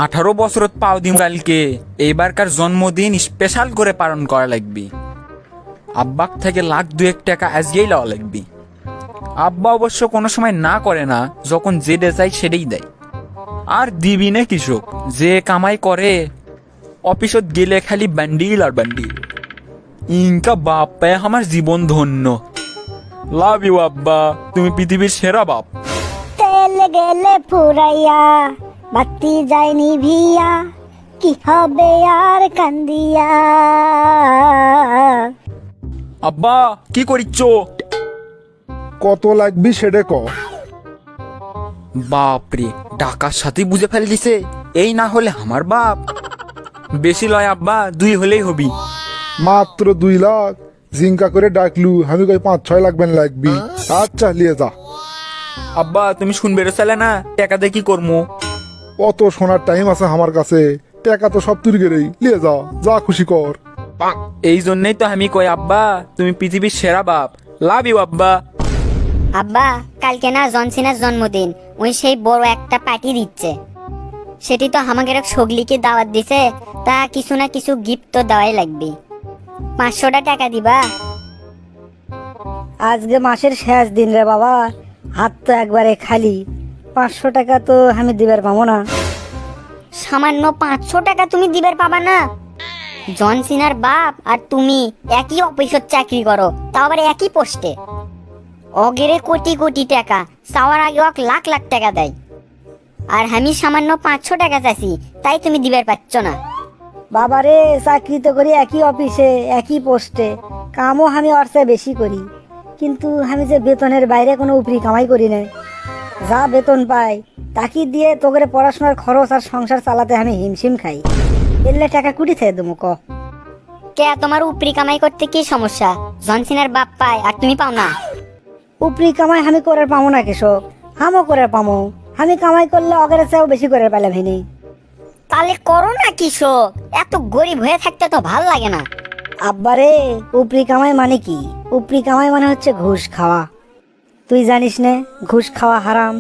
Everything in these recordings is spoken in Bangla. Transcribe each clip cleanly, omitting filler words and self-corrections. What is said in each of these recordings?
18 বছরত পাও দিম কালকে, এইবারকার জন্মদিন স্পেশাল করে পালন করা লাগবি। আব্বাক থেকে লাখ দুয়েক টাকা আজকেই লওয়া লাগবি। আব্বা অবশ্য কোনো সময় না করে না, যখন যেটা চাই সেটাই দেয়। আর দিবি না কৃষক, যে কামাই করে অফিসত গেলে খালি বান্ডিল আর বান্ডিল। ইনকা বাপ পায় আমার জীবন ধন্য। লাভ ইউ আব্বা, তুমি পৃথিবীর সেরা বাপ। তেল গেলে ফুরাইয়া, বাতি যায়নি ভিয়া, কি হবে আর কান্দিয়া। আব্বা কি করিচ্ছ? কত লাগবি সেটা ক। বাপরে, ডাকার সাথে বুঝে ফেল দিছে। এই না হলে আমার বাপ। বেশি লয় আব্বা, 2 হলেই হবি। মাত্র 2 লাখ? জিঙ্কা করে ডাকলু, আমি কই 5-6 লাখ বেন লাগবি। আচ্ছা লিয়ে যা। আব্বা তুমি শুনবে চলে না, টাকা দিয়ে কি করবো? অত শোনার টাইম আছে আমার কাছে? টাকা তো সব তুই গেলেই, লিয়ে যা, যা খুশি কর। এই জন্যই তো আমি কই আব্বা, তুমি পৃথিবীর সেরা বাপ। লাভ ইউ আব্বা। আব্বা, কালকে না জন সিনার জন্মদিন, ওই সেই বড় একটা পার্টি দিচ্ছে। সেটি তো আমাকে সগলিকে দাওয়াত দিছে, তা কিছু না কিছু গিফট তো দেওয়াই লাগবে। 500টা টাকা দিবা? আজকে মাসের শেষ দিন রে বাবা, হাত তো একবারে খালি। 500 টাকা তো আমি দিবার পাবো না। সামান্য 500 টাকা তুমি দিবার পাবা না? জন সিনার বাপ আর তুমি একই অফিসত চাকরি করো, তাও আবার একই পোস্টে। অগেরে কোটি কোটি টাকা চাওয়ার আগে ওকে লাখ লাখ টাকা দেয়, আর আমি সামান্য 500 টাকা চাইছি, তাই তুমি দিবার পাচ্ছ না। বাবারে, চাকরি তো করি একই অফিসে, একই পোস্টে, কামও আমি ওর চেয়ে বেশি করি, কিন্তু আমি যে বেতনের বাইরে কোনো উপরি কামাই করি না। যা বেতন পাই তাকি দিয়ে তোকে পড়াশোনার খরচ আর সংসার চালাতে আমি হিমশিম খাই। এলে টাকা কুটি থেকে দেবো ক? কে তোমার উপরি কামাই করতে কি সমস্যা? জন সিনার বাপ পায় আর তুমি পাও না। উপরি কামাই আমি করে পাবো না কৃষক, আমিও করে পাবো। আমি কামাই করলে অগের চেয়েও বেশি করে পেলাম হিনি। তাহলে করো না কৃষক, এত গরিব হয়ে থাকতে তো ভাল লাগে না। আব্বারে, উপরি কামাই মানে কি? উপরি কামাই মানে হচ্ছে ঘুষ খাওয়া। তুই জানিস না ঘুষ খাওয়া হারাম?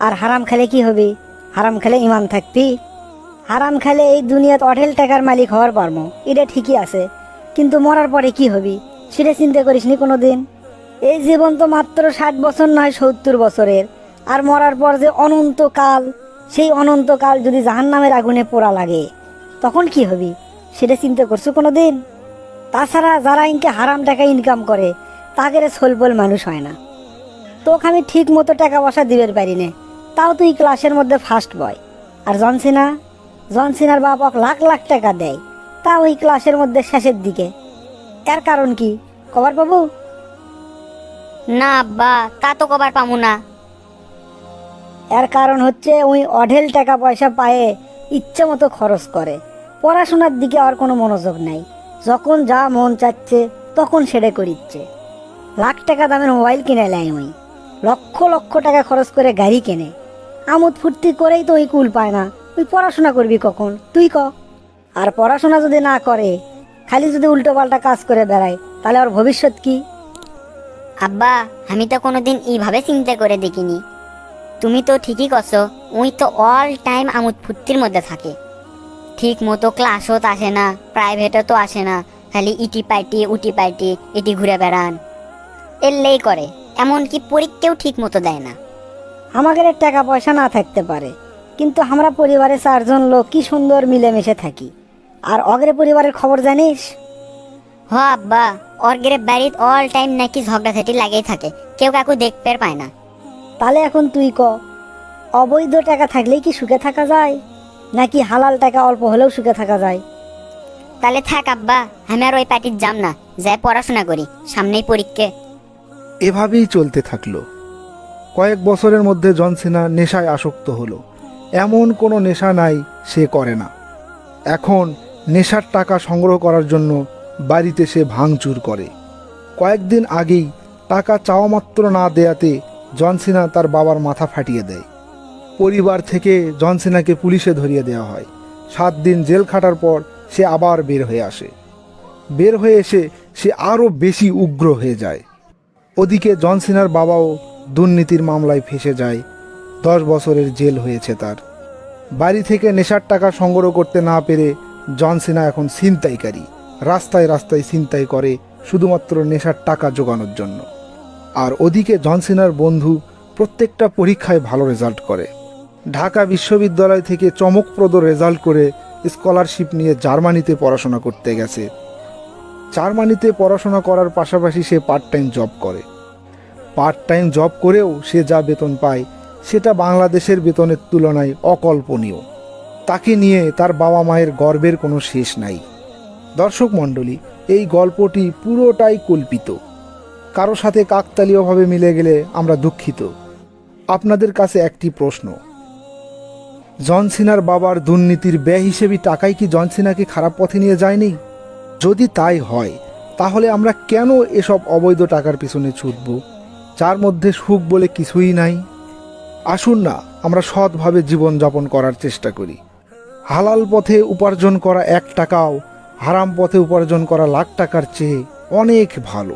আর হারাম খেলে কি হবে? হারাম খেলে ইমান থাকবি। হারাম খেলে এই দুনিয়াত অঢেল টাকার মালিক হওয়ার পারবো, এটা ঠিকই আছে, কিন্তু মরার পরে কি হবি সেটা চিন্তা করিস নি কোনোদিন? এই জীবন তো মাত্র 60 বছর নয় 70 বছরের, আর মরার পর যে অনন্তকাল, সেই অনন্তকাল যদি জাহান্নামের আগুনে পোড়া লাগে তখন কি হবি সেটা চিন্তা করছো কোনোদিন? তাছাড়া যারা ইনকে হারাম টাকা ইনকাম করে তাদের সলবল মানুষ হয় না। তোকে আমি ঠিক মতো টাকা পয়সা দিবের পারি না, তাও তুই ক্লাসের মধ্যে ফার্স্ট বয়। আর জনসিনার বাপ লাখ লাখ টাকা দেয়, তা ওই ক্লাসের মধ্যে শেষের দিকে। এর কারণ কি কবার পাবো? না আব্বা, তা তো কবার পামু না। এর কারণ হচ্ছে ওই অঢেল টাকা পয়সা পায়ে ইচ্ছে মতো খরচ করে, পড়াশোনার দিকে আর কোনো মনোযোগ নাই। যখন যা মন চাচ্ছে তখন সেটা করিচ্ছে। লাখ টাকা দামের মোবাইল কিনে নেয়, ওই লক্ষ লক্ষ টাকা খরচ করে গাড়ি কেনে। আমোদ ফুর্তি করেই তো ওই কুল পায় না। ওই পড়াশোনা করবি কখন তুই ক? আর পড়াশোনা যদি না করে, খালি যদি উল্টো পাল্টা কাজ করে বেড়ায়, তাহলে ওর ভবিষ্যৎ কি? আব্বা, আমি তো কোনোদিন এইভাবে চিন্তা করে দেখিনি। তুমি তো ঠিকই করছো, ওই তো অল টাইম আমোদ ফুর্তির মধ্যে থাকে। ঠিক মতো ক্লাসও তো আসে না, প্রাইভেটও তো আসে না, খালি ইটি পাইটি উটি পাইটি এটি ঘুরে বেড়ান, এলেই করে। এমনকি পরীক্ষাও ঠিক মতো দেয় না। আমাদের টাকা পয়সা না থাকতে পারে, কিন্তু আমরা পরিবারে 4 জন লোক কি সুন্দর মিলেমিশে থাকি। আর অগ্রে পরিবারের খবর জানিস? হ আব্বা, অর্গের বাড়িতে অল টাইম নাকি ঝগড়াঝাটি লাগেই থাকে, কেউ কাকু দেখতে পায় না। তাহলে এখন তুই ক, অবৈধ টাকা থাকলেই কি সুখে থাকা যায়, নাকি হালাল টাকা অল্প হলেও সুখে থাকা যায়? তাহলে থাক আব্বা, আমি আর ওই পার্টির যাম না, যাই পড়াশোনা করি, সামনেই পরীক্ষা। এভাবেই চলতে থাকলো। কয়েক বছরের মধ্যে জন সিনা নেশায় আসক্ত হলো। এমন কোনো নেশা নাই সে করে না। এখন নেশার টাকা সংগ্রহ করার জন্য বাড়িতে সে ভাঙচুর করে। কয়েকদিন আগেই টাকা চাওয়া মাত্র না দেয়াতে জন সিনা তার বাবার মাথা ফাটিয়ে দেয়। পরিবার থেকে জন সিনাকে পুলিশে ধরিয়ে দেওয়া হয়। 7 দিন জেল খাটার পর সে আবার বের হয়ে আসে। বের হয়ে এসে সে আরও বেশি উগ্র হয়ে যায়। ওদিকে জন সিনার বাবাও দুর্নীতির মামলায় ফেঁসে যায়। 10 বছরের জেল হয়েছে তার। বাড়ি থেকে নেশার টাকা সংগ্রহ করতে না পেরে জন সিনা এখন ছিনতাইকারী। রাস্তায় রাস্তায় ছিনতাই করে শুধুমাত্র নেশার টাকা জোগানোর জন্য। আর ওদিকে জন সিনার বন্ধু প্রত্যেকটা পরীক্ষায় ভালো রেজাল্ট করে। ঢাকা বিশ্ববিদ্যালয় থেকে চমকপ্রদ রেজাল্ট করে স্কলারশিপ নিয়ে জার্মানিতে পড়াশোনা করতে গেছে। জার্মানিতে পড়াশোনা করার পাশাপাশি সে পার্ট টাইম জব করে। পার্ট টাইম জব করেও সে যা বেতন পায় সেটা বাংলাদেশের বেতনের তুলনায় অকল্পনীয়। তাকে নিয়ে তার বাবা মায়ের গর্বের কোনো শেষ নাই। দর্শক মণ্ডলী, এই গল্পটি পুরোটাই কল্পিত। কারো সাথে কাকতালীয়ভাবে মিলে গেলে আমরা দুঃখিত। আপনাদের কাছে একটি প্রশ্ন, জন সিনার বাবার দুর্নীতির ব্যয় হিসেবে টাকাই কি জন সিনাকে খারাপ পথে নিয়ে যায়নি? যদি তাই হয় তাহলে আমরা কেন এসব অবৈধ টাকার পিছনে ছুটব, যার মধ্যে সুখ বলে কিছুই নাই? আসুন না আমরা সৎভাবে জীবনযাপন করার চেষ্টা করি। হালাল পথে উপার্জন করা 1 টাকাও হারাম পথে উপার্জন করা লাখ টাকার চেয়ে অনেক ভালো।